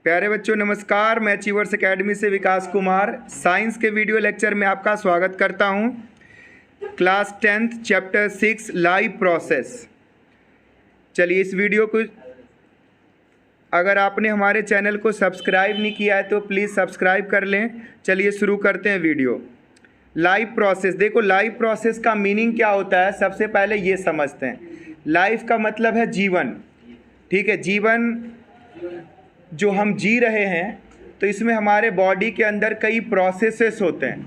प्यारे बच्चों नमस्कार। मैं अचीवर्स एकेडमी से विकास कुमार साइंस के वीडियो लेक्चर में आपका स्वागत करता हूं। Class 10th chapter 6 live process. चलिए इस वीडियो को, अगर आपने हमारे चैनल को सब्सक्राइब नहीं किया है तो प्लीज़ सब्सक्राइब कर लें। चलिए शुरू करते हैं वीडियो। लाइव प्रोसेस, देखो लाइव प्रोसेस का मीनिंग क्या होता है, सबसे पहले ये समझते हैं। लाइफ का मतलब है जीवन, ठीक है। जीवन जो हम जी रहे हैं तो इसमें हमारे बॉडी के अंदर कई प्रोसेसेस होते हैं।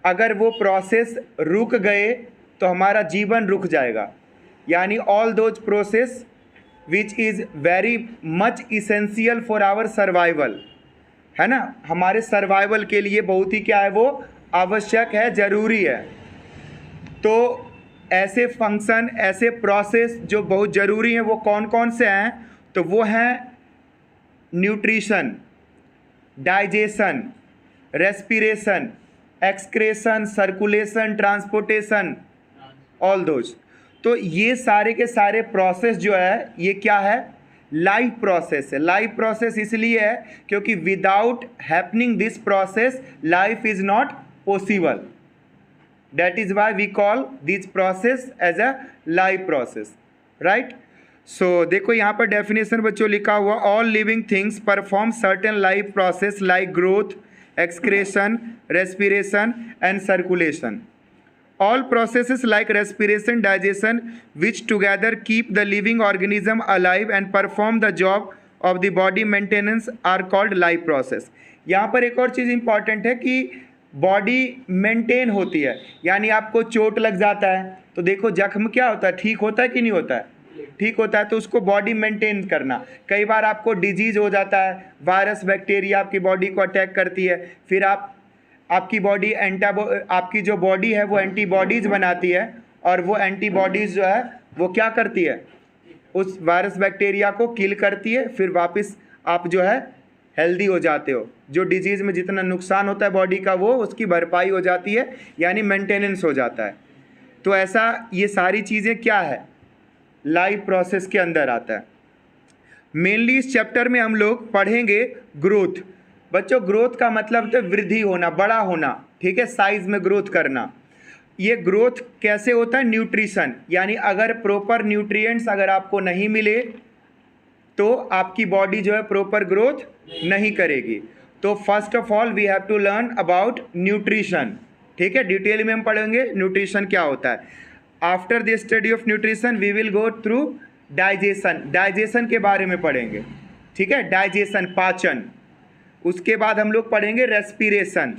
अगर वो प्रोसेस रुक गए तो हमारा जीवन रुक जाएगा। यानी all those process which is very much essential for our survival, है ना। हमारे सर्वाइवल के लिए बहुत ही क्या है, वो आवश्यक है, ज़रूरी है। तो ऐसे फंक्शन, ऐसे प्रोसेस जो बहुत ज़रूरी हैं वो कौन कौन से हैं, तो वो हैं nutrition, digestion, respiration, excretion, circulation, transportation, all those. तो ये सारे के सारे प्रोसेस जो है ये क्या है, लाइव प्रोसेस है। लाइव प्रोसेस इसलिए है क्योंकि without happening this process life is not possible. That is why we call this process as a live process, right. सो देखो यहाँ पर डेफिनेशन बच्चों लिखा हुआ, all living things perform certain live process like growth, excretion, respiration and circulation. All processes like respiration, digestion, which together keep the living organism alive and perform the job of the body maintenance are called life process। यहाँ पर एक और चीज़ important है कि body maintain होती है। यानी आपको चोट लग जाता है तो देखो जख्म क्या होता है, ठीक होता है कि नहीं होता है, ठीक होता है। तो उसको बॉडी मेंटेन करना। कई बार आपको डिजीज़ हो जाता है, वायरस बैक्टीरिया आपकी बॉडी को अटैक करती है, फिर आपकी बॉडी आपकी जो बॉडी है वो एंटीबॉडीज़ बनाती है, और वो एंटीबॉडीज़ जो है वो क्या करती है, उस वायरस बैक्टीरिया को किल करती है। फिर वापस आप जो है हेल्दी हो जाते हो। जो डिजीज़ में जितना नुकसान होता है बॉडी का वो उसकी भरपाई हो जाती है, यानी मेंटेनेंस हो जाता है। तो ऐसा ये सारी चीज़ें क्या है, लाइव प्रोसेस के अंदर आता है। मेनली इस चैप्टर में हम लोग पढ़ेंगे ग्रोथ। बच्चों ग्रोथ का मतलब तो वृद्धि होना, बड़ा होना, ठीक है, साइज में ग्रोथ करना। ये ग्रोथ कैसे होता है, न्यूट्रिशन। यानी अगर प्रॉपर न्यूट्रिएंट्स अगर आपको नहीं मिले तो आपकी बॉडी जो है प्रॉपर ग्रोथ नहीं करेगी। तो first of all we have to learn about nutrition, ठीक है। डिटेल में हम पढ़ेंगे न्यूट्रिशन क्या होता है। After the study of nutrition we will go through digestion. Digestion के बारे में पढ़ेंगे, ठीक है, डाइजेशन, पाचन। उसके बाद हम लोग पढ़ेंगे रेस्पिरेशन,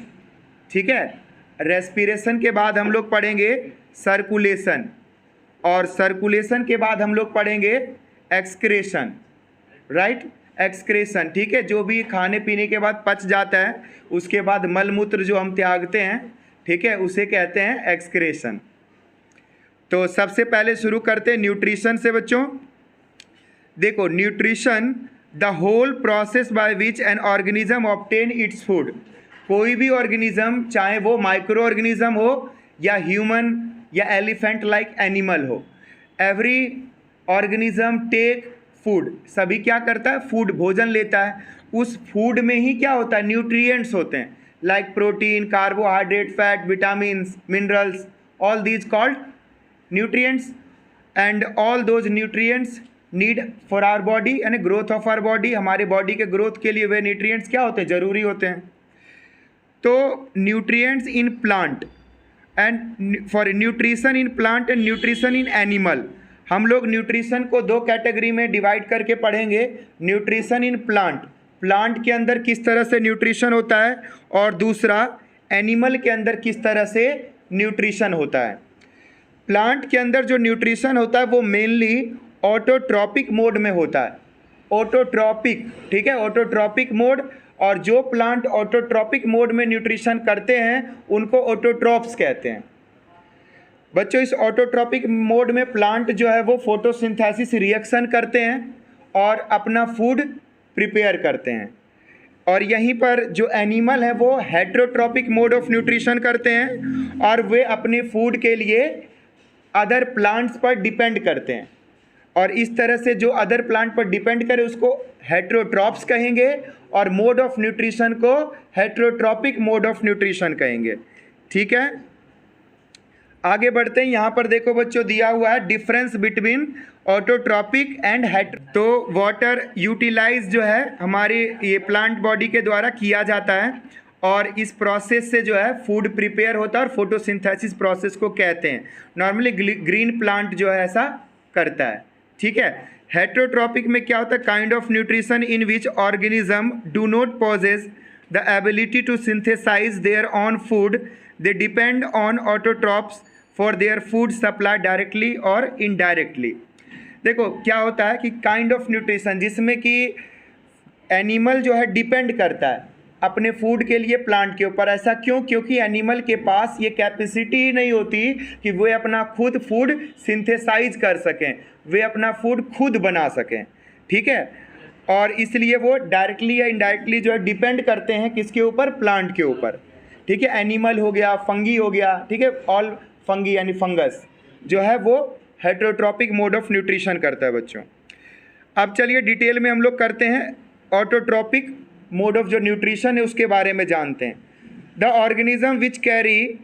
ठीक है। रेस्पिरेशन के बाद हम लोग पढ़ेंगे सर्कुलेशन, और सर्कुलेशन के बाद हम लोग पढ़ेंगे एक्सक्रेशन, राइट, एक्सक्रेशन, ठीक है। जो भी खाने पीने के बाद पच जाता है उसके बाद मलमूत्र जो हम त्यागते हैं, ठीक है, उसे कहते हैं एक्सक्रेशन। तो सबसे पहले शुरू करते हैं न्यूट्रिशन से बच्चों। देखो nutrition the whole process by which an organism obtain its food. कोई भी ऑर्गेनिज्म, चाहे वो माइक्रो ऑर्गेनिज्म हो या ह्यूमन या एलिफेंट लाइक एनिमल हो, एवरी ऑर्गेनिज्म टेक फूड। सभी क्या करता है, फूड, भोजन लेता है। उस फूड में ही क्या होता है, न्यूट्रिएंट्स होते हैं, like protein, carbohydrate, fat, vitamins, minerals, all these called nutrients, and all those nutrients need for our body and growth of our body। हमारे बॉडी के ग्रोथ के लिए वे न्यूट्रिएंट्स क्या होते हैं, ज़रूरी होते हैं। तो nutrients in plant and for nutrition in plant and nutrition in animal. हम लोग न्यूट्रिशन को दो कैटेगरी में डिवाइड करके पढ़ेंगे। न्यूट्रिशन इन प्लांट, प्लांट के अंदर किस तरह से न्यूट्रिशन होता है, और दूसरा एनिमल के अंदर किस तरह से न्यूट्रिशन होता है। प्लांट के अंदर जो न्यूट्रिशन होता है वो मेनली ऑटोट्रॉपिक मोड में होता है। ऑटोट्रॉपिक, ठीक है, ऑटोट्रॉपिक मोड। और जो प्लांट ऑटोट्रॉपिक मोड में न्यूट्रिशन करते हैं उनको ऑटोट्रॉप्स कहते हैं। बच्चों इस ऑटोट्रॉपिक मोड में प्लांट जो है वो फोटोसिंथेसिस रिएक्शन करते हैं और अपना फूड प्रिपेयर करते हैं। और यहीं पर जो एनिमल है वो हेटेरोट्रॉपिक मोड ऑफ न्यूट्रिशन करते हैं और वे अपने फूड के लिए अदर प्लांट्स पर डिपेंड करते हैं। और इस तरह से जो अदर प्लांट पर डिपेंड करे उसको हेटेरोट्रॉप्स कहेंगे, और मोड ऑफ न्यूट्रिशन को हेटेरोट्रॉपिक मोड ऑफ न्यूट्रिशन कहेंगे। ठीक है, आगे बढ़ते हैं। यहाँ पर देखो बच्चों दिया हुआ है डिफरेंस बिटवीन ऑटोट्रॉपिक एंड तो वाटर यूटिलाइज जो है हमारी ये प्लांट बॉडी के द्वारा किया जाता है, और इस प्रोसेस से जो है फूड प्रिपेयर होता है और फोटोसिंथेसिस प्रोसेस को कहते हैं। नॉर्मली ग्रीन प्लांट जो है ऐसा करता है। ठीक है, हेटेरोट्रॉपिक में क्या होता है, kind of nutrition in which organism do not possess the ability to synthesize their own food, they depend on autotrophs for their food supply directly और इनडायरेक्टली। देखो क्या होता है कि काइंड ऑफ न्यूट्रिशन जिसमें कि एनिमल जो है डिपेंड करता है अपने फूड के लिए प्लांट के ऊपर। ऐसा क्यों? क्योंकि एनिमल के पास ये कैपेसिटी ही नहीं होती कि वे अपना खुद फूड सिंथेसाइज कर सकें, वे अपना फूड खुद बना सकें। ठीक है, और इसलिए वो डायरेक्टली या इनडायरेक्टली जो है डिपेंड करते हैं किसके ऊपर? प्लांट के ऊपर। ठीक है, एनिमल हो गया, फंगी हो गया। ठीक है, ऑल फंगी यानी फंगस जो है वो हेटेरोट्रॉपिक मोड ऑफ न्यूट्रिशन करता है बच्चों। अब चलिए डिटेल में हम लोग करते हैं ऑटोट्रॉपिक मोड ऑफ जो न्यूट्रिशन है उसके बारे में जानते हैं। The organism which carry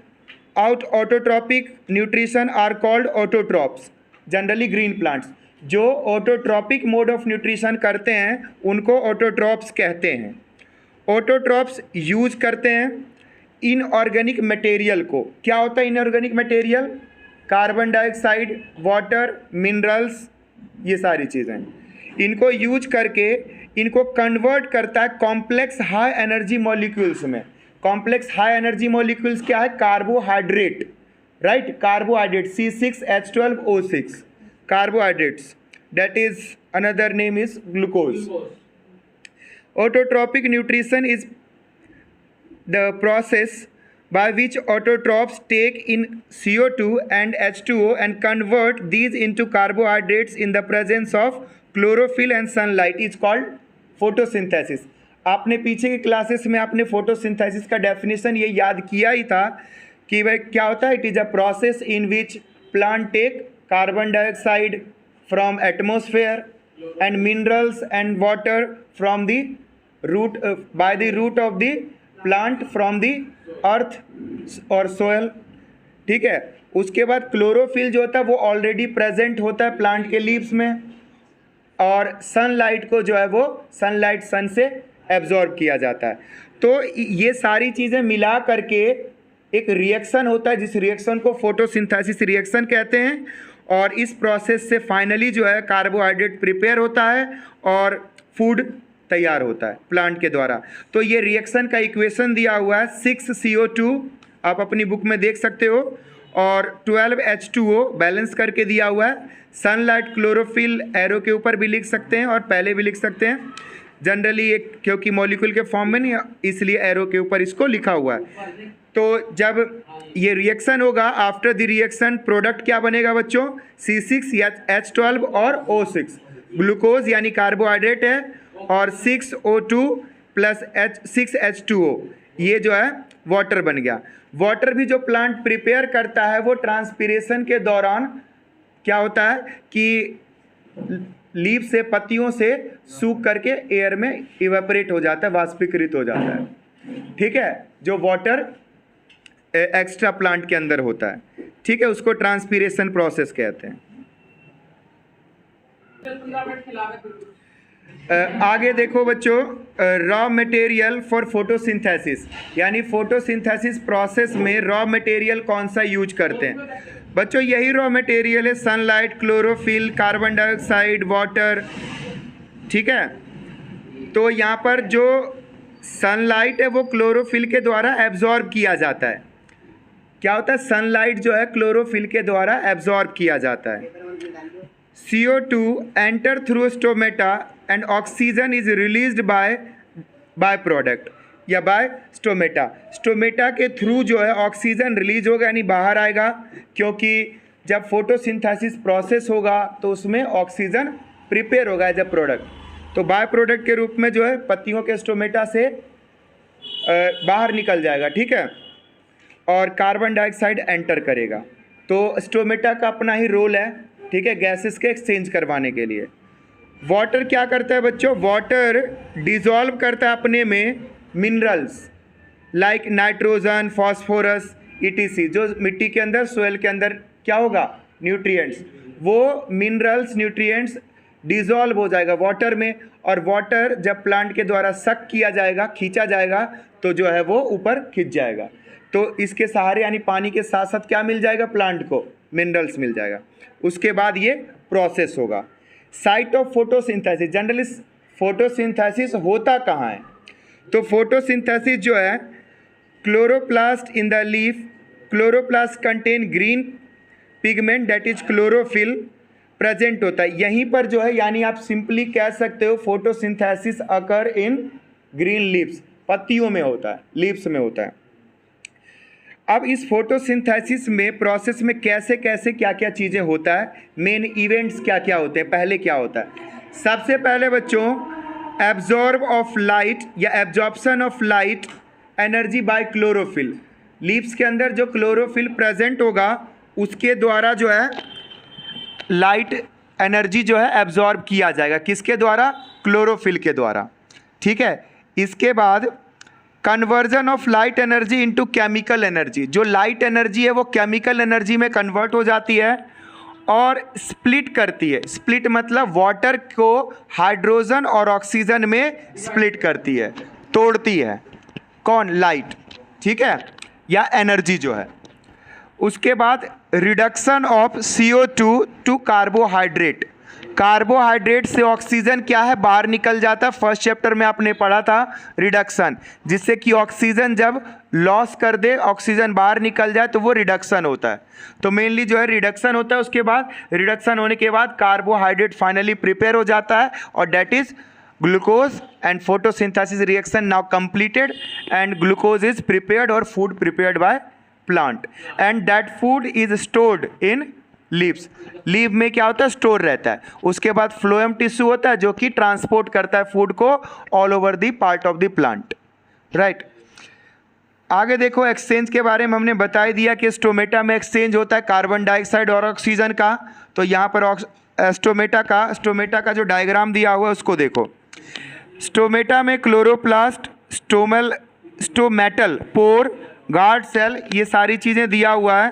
out autotrophic nutrition are called autotrophs, generally green plants. जो ऑटोट्रॉपिक मोड ऑफ न्यूट्रिशन करते हैं उनको ऑटोट्रॉप्स कहते हैं। ऑटोट्रॉप्स यूज करते हैं इनऑर्गेनिक मटेरियल को। क्या होता है inorganic material? Carbon dioxide, water, minerals, ये सारी चीज़ें इनको यूज करके इनको कन्वर्ट करता है कॉम्प्लेक्स हाई एनर्जी मॉलिक्यूल्स में। कॉम्प्लेक्स हाई एनर्जी मॉलिक्यूल्स क्या है? Carbohydrate, right, carbohydrate C6H12O6 carbohydrates, that is another name is glucose. Autotrophic nutrition is the process by which autotrophs take in CO2 and H2O and convert these into carbohydrates in the presence of chlorophyll and sunlight is called photosynthesis। आपने पीछे के classes में आपने photosynthesis का definition ये याद किया ही था कि भाई क्या होता है, it is a process in which plant take carbon dioxide from atmosphere and minerals and water from the root by the root of the plant from the earth और सोयल। ठीक है, उसके बाद क्लोरोफिल जो होता है वो ऑलरेडी प्रेजेंट होता है प्लांट के लीव्स में, और सनलाइट को जो है वो सनलाइट सन से एब्जॉर्ब किया जाता है। तो ये सारी चीज़ें मिला करके एक रिएक्शन होता है जिस रिएक्शन को फोटोसिंथेसिस रिएक्शन कहते हैं, और इस प्रोसेस से फाइनली जो है कार्बोहाइड्रेट प्रिपेयर होता है और फूड तैयार होता है प्लांट के द्वारा। तो ये रिएक्शन का इक्वेशन दिया हुआ है 6CO2, आप अपनी बुक में देख सकते हो, और 12H2O बैलेंस करके दिया हुआ है। सनलाइट, क्लोरोफिल एरो के ऊपर भी लिख सकते हैं और पहले भी लिख सकते हैं। जनरली एक क्योंकि मॉलिक्यूल के फॉर्म में नहीं इसलिए एरो के ऊपर इसको लिखा हुआ है। तो जब ये रिएक्शन होगा, आफ्टर द रिएक्शन प्रोडक्ट क्या बनेगा बच्चों? C6H12 और O6, ग्लूकोज यानी कार्बोहाइड्रेट है, और 6O2 प्लस 6H2O ये जो है वाटर बन गया। वाटर भी जो प्लांट प्रिपेयर करता है वो ट्रांसपिरेशन के दौरान क्या होता है कि लीफ से, पत्तियों से सूख करके एयर में इवेपोरेट हो जाता है, वाष्पीकृत हो जाता है। ठीक है, जो वाटर एक्स्ट्रा प्लांट के अंदर होता है। ठीक है, उसको ट्रांसपिरेशन प्रोसेस कहते हैं। आगे देखो बच्चों, रॉ मटेरियल फॉर फोटोसिंथेसिस, यानी फोटोसिंथेसिस प्रोसेस में रॉ मटेरियल कौन सा यूज करते हैं बच्चों? यही रॉ मटेरियल है sunlight, chlorophyll, carbon dioxide, water. ठीक है, तो यहाँ पर जो सनलाइट है वो क्लोरोफिल के द्वारा एब्जॉर्ब किया जाता है। क्या होता है? सनलाइट जो है क्लोरोफिल के द्वारा एब्जॉर्ब किया जाता है। CO2 enter through stomata and oxygen is released by product या by stomata। स्टोमेटा के थ्रू जो है ऑक्सीजन रिलीज होगा यानी बाहर आएगा, क्योंकि जब फोटोसिंथेसिस प्रोसेस होगा तो उसमें ऑक्सीजन प्रिपेयर होगा एज अ प्रोडक्ट। तो बाय प्रोडक्ट के रूप में जो है पत्तियों के स्टोमेटा से बाहर निकल जाएगा। ठीक है, और कार्बन डाइऑक्साइड एंटर करेगा। तो स्टोमेटा का अपना ही रोल है ठीक है, गैसेस के एक्सचेंज करवाने के लिए। वाटर क्या करता है बच्चों? वाटर डिजॉल्व करता है अपने में minerals like nitrogen, phosphorus, etc, जो मिट्टी के अंदर, सोयल के अंदर क्या होगा, न्यूट्रिएंट्स, वो मिनरल्स, न्यूट्रिएंट्स डिजॉल्व हो जाएगा वाटर में, और वाटर जब प्लांट के द्वारा सक किया जाएगा, खींचा जाएगा, तो जो है वो ऊपर खिंच जाएगा। तो इसके सहारे यानी पानी के साथ साथ क्या मिल जाएगा प्लांट को? मिनरल्स मिल जाएगा। उसके बाद ये प्रोसेस होगा। Site of photosynthesis, generally photosynthesis होता कहाँ है? तो फोटोसिंथेसिस जो है, chloroplast in the leaf, chloroplast contain green pigment that is chlorophyll present होता है यहीं पर जो है, यानी आप सिंपली कह सकते हो फोटोसिंथेसिस अकर इन ग्रीन लीव्स, पत्तियों में होता है, लीव्स में होता है। अब इस फोटोसिंथेसिस में प्रोसेस में कैसे कैसे क्या क्या चीज़ें होता है, मेन इवेंट्स क्या क्या होते हैं, पहले क्या होता है? सबसे पहले बच्चों एब्जॉर्ब ऑफ लाइट या absorption of light energy by chlorophyll, leaves के अंदर जो क्लोरोफिल प्रेजेंट होगा उसके द्वारा जो है लाइट एनर्जी जो है एब्जॉर्ब किया जाएगा, किसके द्वारा? क्लोरोफिल के द्वारा, ठीक है। इसके बाद conversion of light energy into chemical energy, जो लाइट एनर्जी है वो केमिकल एनर्जी में कन्वर्ट हो जाती है और स्प्लिट करती है। स्प्लिट मतलब वाटर को हाइड्रोजन और ऑक्सीजन में स्प्लिट करती है, तोड़ती है। कौन? लाइट, ठीक है, या एनर्जी जो है। उसके बाद reduction of CO2 to carbohydrate, carbohydrate से ऑक्सीजन क्या है, बाहर निकल जाता है। फर्स्ट चैप्टर में आपने पढ़ा था रिडक्शन, जिससे कि ऑक्सीजन जब लॉस कर दे, ऑक्सीजन बाहर निकल जाए, तो वो रिडक्शन होता है। तो मेनली जो है रिडक्शन होता है। उसके बाद रिडक्शन होने के बाद कार्बोहाइड्रेट फाइनली प्रिपेयर हो जाता है, और that is glucose, and photosynthesis reaction now completed and glucose is prepared और food prepared by plant, and that food is stored in leaves, leave में क्या होता है, स्टोर रहता है। उसके बाद फ्लोएम टिश्यू होता है जो कि ट्रांसपोर्ट करता है फूड को all over the part of the plant, right. आगे देखो, एक्सचेंज के बारे में हमने बता ही दिया कि स्टोमेटा में एक्सचेंज होता है कार्बन डाइऑक्साइड और ऑक्सीजन का। तो यहाँ पर स्टोमेटा का जो डायग्राम दिया हुआ है उसको देखो। स्टोमेटा में chloroplast, stomatal, pore, guard cell, ये सारी चीज़ें दिया हुआ है।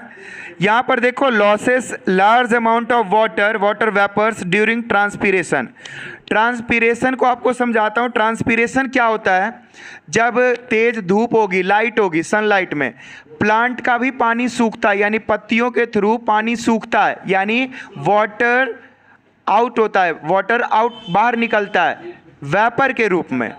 यहाँ पर देखो losses large amount of water vapours during transpiration. Transpiration को आपको समझाता हूँ। ट्रांसपीरेशन क्या होता है? जब तेज धूप होगी, लाइट होगी, सनलाइट में प्लांट का भी पानी सूखता है, यानी पत्तियों के थ्रू पानी सूखता है, यानी वाटर आउट होता है, वाटर आउट बाहर निकलता है वेपर के रूप में।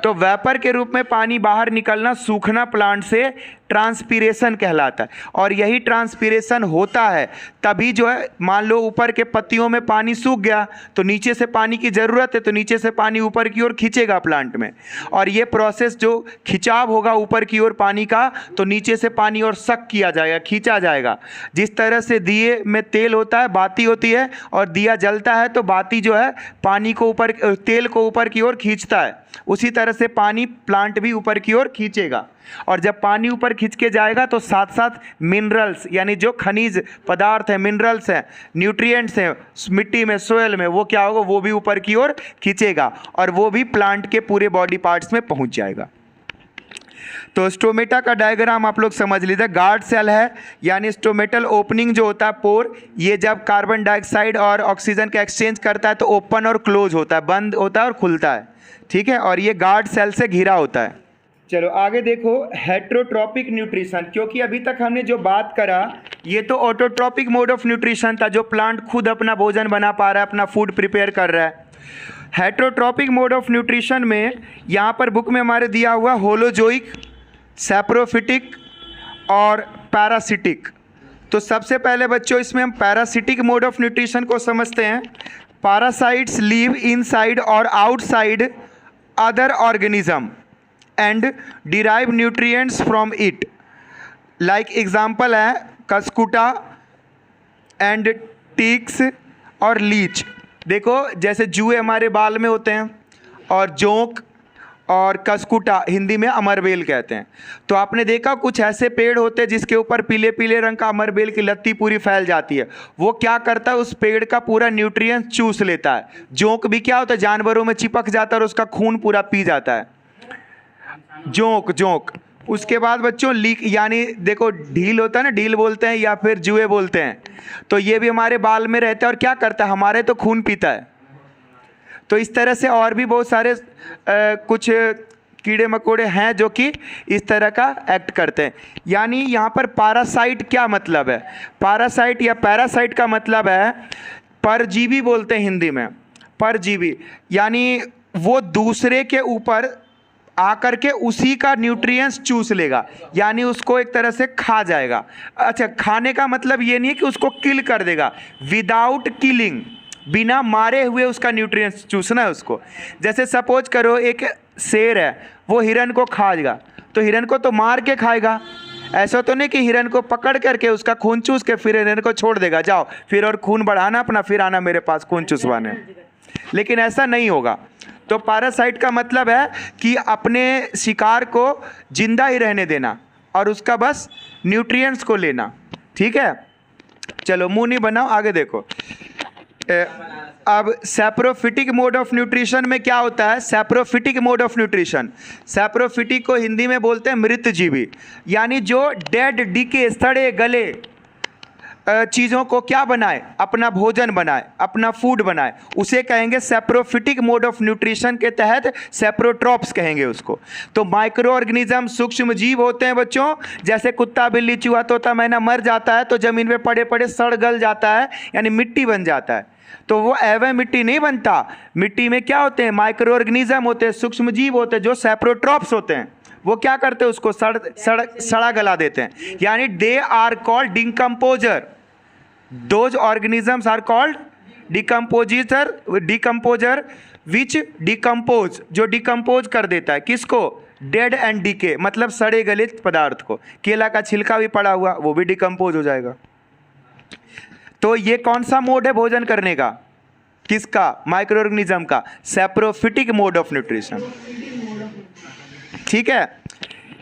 तो वेपर के रूप में पानी बाहर निकलना, सूखना प्लांट से ट्रांसपीरेशन कहलाता है। और यही ट्रांसपीरेशन होता है तभी जो है, मान लो ऊपर के पत्तियों में पानी सूख गया तो नीचे से पानी की ज़रूरत है, तो नीचे से पानी ऊपर की ओर खींचेगा प्लांट में, और ये प्रोसेस जो खिंचाव होगा ऊपर की ओर पानी का, तो नीचे से पानी और सक किया जाएगा, खींचा जाएगा। जिस तरह से दिए में तेल होता है, बाती होती है, और दिया जलता है तो बाती जो है पानी को ऊपर, तेल को ऊपर की ओर खींचता है, उसी तरह से पानी प्लांट भी ऊपर की ओर खींचेगा। और जब पानी ऊपर खींच के जाएगा तो साथ साथ मिनरल्स, यानी जो खनिज पदार्थ हैं, मिनरल्स हैं, न्यूट्रिएंट्स हैं मिट्टी में, सोयल में, वो क्या होगा, वो भी ऊपर की ओर खींचेगा, और वो भी प्लांट के पूरे बॉडी पार्ट्स में पहुंच जाएगा। तो स्टोमेटा का डायग्राम आप लोग समझ लीजिए। गार्ड सेल है, यानी स्टोमेटल ओपनिंग जो होता है, पोर, ये जब कार्बन डाइऑक्साइड और ऑक्सीजन का एक्सचेंज करता है तो ओपन और क्लोज होता है, बंद होता है और खुलता है, ठीक है, और ये गार्ड सेल से घिरा होता है। चलो आगे देखो, हेट्रोट्रॉपिक न्यूट्रिशन, क्योंकि अभी तक हमने जो बात करा ये तो ऑटोट्रॉपिक मोड ऑफ न्यूट्रिशन था, जो प्लांट खुद अपना भोजन बना पा रहा है, अपना फूड प्रिपेयर कर रहा है। हेट्रोट्रॉपिक मोड ऑफ न्यूट्रिशन में यहाँ पर बुक में हमारे दिया हुआ होलोजोइक, सैप्रोफिटिक और पैरासिटिक। तो सबसे पहले बच्चों इसमें हम पैरासिटिक मोड ऑफ न्यूट्रिशन को समझते हैं। पैरासाइट्स लिव इनसाइड और outside other organism and derive nutrients from it. Like example है कस्कुटा एंड टिक्स और लीच। देखो जैसे जुए हमारे बाल में होते हैं, और जोंक और कसकुटा हिंदी में अमरबेल कहते हैं। तो आपने देखा कुछ ऐसे पेड़ होते हैं जिसके ऊपर पीले पीले रंग का अमरबेल की लत्ती पूरी फैल जाती है। वो क्या करता है, उस पेड़ का पूरा न्यूट्रिएंट्स चूस लेता है। जोंक भी क्या होता है, जानवरों में चिपक जाता है और उसका खून पूरा पी जाता है, जोंक जोंक। उसके बाद बच्चों लीक, यानी देखो ढील होता है ना, ढील बोलते हैं या फिर जुए बोलते हैं। तो ये भी हमारे बाल में रहता है और क्या करता है, हमारे तो खून पीता है। तो इस तरह से और भी बहुत सारे कुछ कीड़े मकोड़े हैं जो कि इस तरह का एक्ट करते हैं। यानी यहाँ पर पैरासाइट क्या मतलब है, पैरासाइट या पैरासाइट का मतलब है परजीवी बोलते हैं हिंदी में, परजीवी। यानी वो दूसरे के ऊपर आकर के उसी का न्यूट्रिएंट्स चूस लेगा, यानी उसको एक तरह से खा जाएगा। अच्छा, खाने का मतलब ये नहीं है कि उसको किल कर देगा, विदाउट किलिंग, बिना मारे हुए उसका न्यूट्रिएंट्स चूसना है उसको। जैसे सपोज करो एक शेर है, वो हिरन को खाएगा, तो हिरन को तो मार के खाएगा। ऐसा तो नहीं कि हिरन को पकड़ करके उसका खून चूस के फिर हिरन को छोड़ देगा, जाओ फिर और खून बढ़ाना अपना, फिर आना मेरे पास खून चूसवाने, लेकिन ऐसा नहीं होगा। तो पैरासाइट का मतलब है कि अपने शिकार को जिंदा ही रहने देना और उसका बस न्यूट्रिएंट्स को लेना। ठीक है, चलो मुंह नहीं बनाओ, आगे देखो। अब सैप्रोफिटिक मोड ऑफ न्यूट्रिशन में क्या होता है, saprophytic mode of nutrition, saprophytic को हिंदी में बोलते हैं मृतजीवी। यानी जो डेड, डीके, सड़े गले चीज़ों को क्या बनाए, अपना भोजन बनाए, अपना फूड बनाए, उसे कहेंगे सैप्रोफिटिक मोड ऑफ न्यूट्रिशन के तहत सैप्रोट्रॉप्स कहेंगे उसको। तो माइक्रो ऑर्गेनिज्म सूक्ष्म जीव होते हैं बच्चों, जैसे कुत्ता बिल्ली चूहा तोता मैना मर जाता है तो ज़मीन पे पड़े पड़े सड़ गल जाता है, यानी मिट्टी बन जाता है। तो वो एवं मिट्टी नहीं बनता, मिट्टी में क्या होते हैं, माइक्रो ऑर्गेनिज्म होते हैं, सूक्ष्म जीव होते हैं जो सैप्रोट्रॉप्स होते हैं। वो क्या करते हैं, उसको सड़ा गला देते हैं, यानी they are called decomposer. Those organisms are called decomposer which decompose, जो डिकम्पोज कर देता है किसको, डेड एंड डीके, मतलब सड़े गले पदार्थ को। केला का छिलका भी पड़ा हुआ वो भी डिकम्पोज हो जाएगा। तो ये कौन सा मोड है भोजन करने का, किसका, माइक्रो ऑर्गेनिज्म का, सैप्रोफिटिक मोड ऑफ न्यूट्रिशन। ठीक है,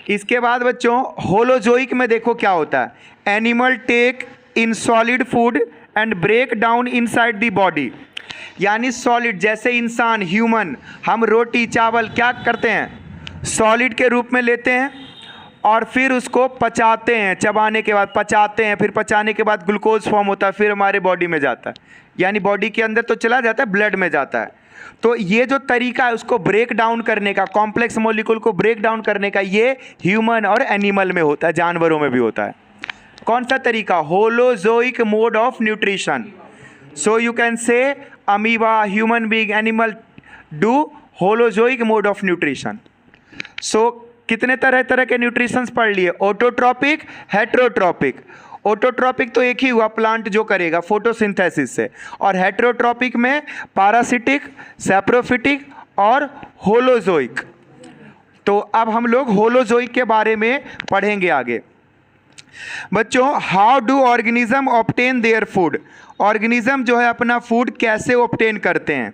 इसके बाद बच्चों होलोजोइक में देखो क्या होता है, animal take in solid food and break down inside the body. यानी सॉलिड, जैसे इंसान, ह्यूमन, हम रोटी चावल क्या करते हैं, सॉलिड के रूप में लेते हैं और फिर उसको पचाते हैं, चबाने के बाद पचाते हैं, फिर पचाने के बाद ग्लूकोज फॉर्म होता है, फिर हमारे बॉडी में जाता है, यानी बॉडी के अंदर तो चला जाता है, ब्लड में जाता है। तो ये जो तरीका है उसको ब्रेक डाउन करने का, कॉम्प्लेक्स मॉलिक्यूल को ब्रेक डाउन करने का, ये ह्यूमन और एनिमल में होता है, जानवरों में भी होता है। कौन सा तरीका, holozoic mode of nutrition. So you can say amoeba, human being, animal do holozoic mode of nutrition. सो कितने तरह तरह के न्यूट्रिशंस पढ़ लिए, ऑटोट्रॉपिक, हेट्रोट्रॉपिक। ऑटोट्रॉपिक तो एक ही हुआ, प्लांट जो करेगा फोटोसिंथेसिस से, और हेट्रोट्रॉपिक में पैरासिटिक, सैप्रोफिटिक और होलोजोइक। तो अब हम लोग होलोजोइक के बारे में पढ़ेंगे आगे। बच्चों, how do organism obtain their food, organism जो है अपना फूड कैसे ऑब्टेन करते हैं।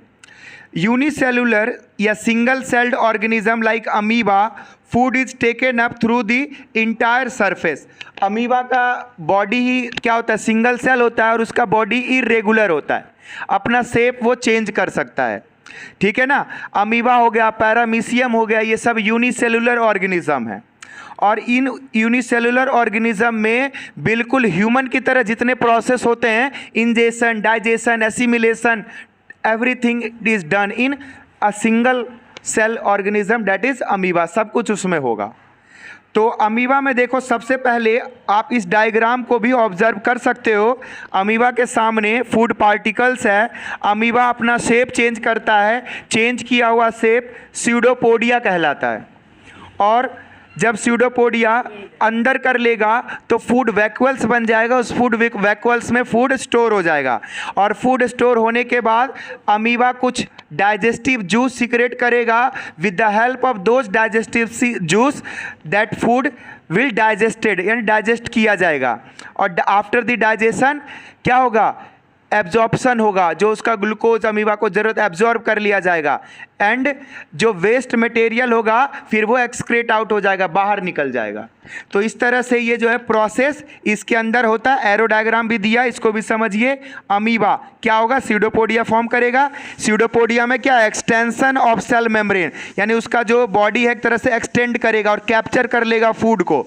यूनिसेलुलर या single celled organism like amoeba, food is taken up through the entire surface. Amoeba का बॉडी ही क्या होता है, सिंगल सेल होता है और उसका बॉडी इरेगुलर होता है, अपना शेप वो चेंज कर सकता है। ठीक है ना, अमीबा हो गया, पैरामीशियम हो गया, ये सब यूनिसेलुलर ऑर्गेनिज्म है। और इन यूनिसेलुलर ऑर्गेनिज्म में बिल्कुल ह्यूमन की तरह जितने प्रोसेस होते हैं, ingestion, digestion, assimilation, everything is done in a single cell organism, that is amoeba, सब कुछ उसमें होगा। तो अमीबा में देखो, सबसे पहले आप इस डायग्राम को भी ऑब्जर्व कर सकते हो। अमीबा के सामने फूड पार्टिकल्स है, अमीबा अपना शेप चेंज करता है, चेंज किया हुआ शेप स्यूडोपोडिया कहलाता है। और जब स्यूडोपोडिया अंदर कर लेगा तो फूड वैक्यूल्स बन जाएगा, उस फूड वैक्यूल्स में फूड स्टोर हो जाएगा, और फूड स्टोर होने के बाद अमीबा कुछ डाइजेस्टिव जूस सीक्रेट करेगा। With the help of those digestive juice that food will digested, यानी डाइजेस्ट किया जाएगा। और आफ्टर द डाइजेशन क्या होगा, एब्जॉर्प्शन होगा, जो उसका ग्लूकोज अमीबा को ज़रूरत एब्जॉर्ब कर लिया जाएगा, एंड जो वेस्ट मटेरियल होगा फिर वो एक्सक्रेट आउट हो जाएगा, बाहर निकल जाएगा। तो इस तरह से ये जो है प्रोसेस इसके अंदर होता है। एरो डायग्राम भी दिया, इसको भी समझिए। अमीबा क्या होगा, सीडोपोडिया फॉर्म करेगा। सीडोपोडिया में क्या, एक्सटेंशन ऑफ सेल मेम्ब्रेन, यानी उसका जो बॉडी है एक तरह से एक्सटेंड करेगा और कैप्चर कर लेगा फूड को,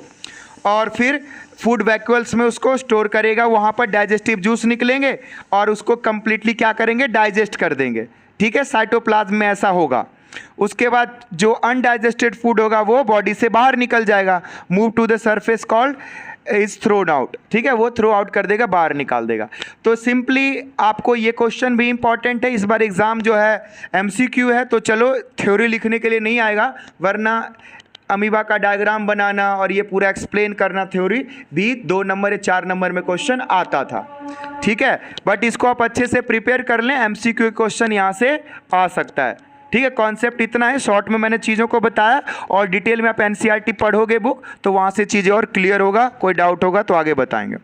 और फिर फूड वैक्यूल्स में उसको स्टोर करेगा। वहाँ पर डाइजेस्टिव जूस निकलेंगे और उसको कंप्लीटली क्या करेंगे, डाइजेस्ट कर देंगे। ठीक है, साइटोप्लाज्म में ऐसा होगा। उसके बाद जो अनडाइजेस्टेड फूड होगा वो बॉडी से बाहर निकल जाएगा, move to the surface called is thrown out. ठीक है, वो थ्रो आउट कर देगा, बाहर निकाल देगा। तो सिंपली आपको ये क्वेश्चन भी इंपॉर्टेंट है, इस बार एग्ज़ाम जो है MCQ है, तो चलो थ्योरी लिखने के लिए नहीं आएगा, वरना अमीबा का डायग्राम बनाना और ये पूरा एक्सप्लेन करना थ्योरी भी 2 नंबर या 4 नंबर में क्वेश्चन आता था। ठीक है, बट इसको आप अच्छे से प्रिपेयर कर लें, MCQ क्वेश्चन यहाँ से आ सकता है। ठीक है, कॉन्सेप्ट इतना है, शॉर्ट में मैंने चीज़ों को बताया, और डिटेल में आप NCERT पढ़ोगे बुक तो वहाँ से चीज़ें और क्लियर होगा। कोई डाउट होगा तो आगे बताएंगे।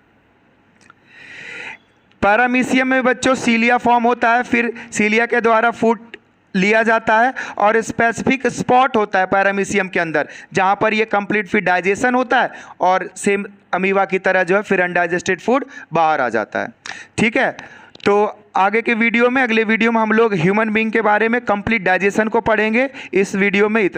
पैरामीशियम में बच्चों सीलिया फॉर्म होता है, फिर सीलिया के द्वारा फूड लिया जाता है, और स्पेसिफिक स्पॉट होता है पैरामीशियम के अंदर जहाँ पर ये कंप्लीट फिर डाइजेशन होता है, और सेम अमीबा की तरह जो है फिर अनडाइजेस्टेड फूड बाहर आ जाता है। ठीक है, तो आगे के वीडियो में, अगले वीडियो में हम लोग ह्यूमन बीइंग के बारे में कंप्लीट डाइजेशन को पढ़ेंगे। इस वीडियो में इतना।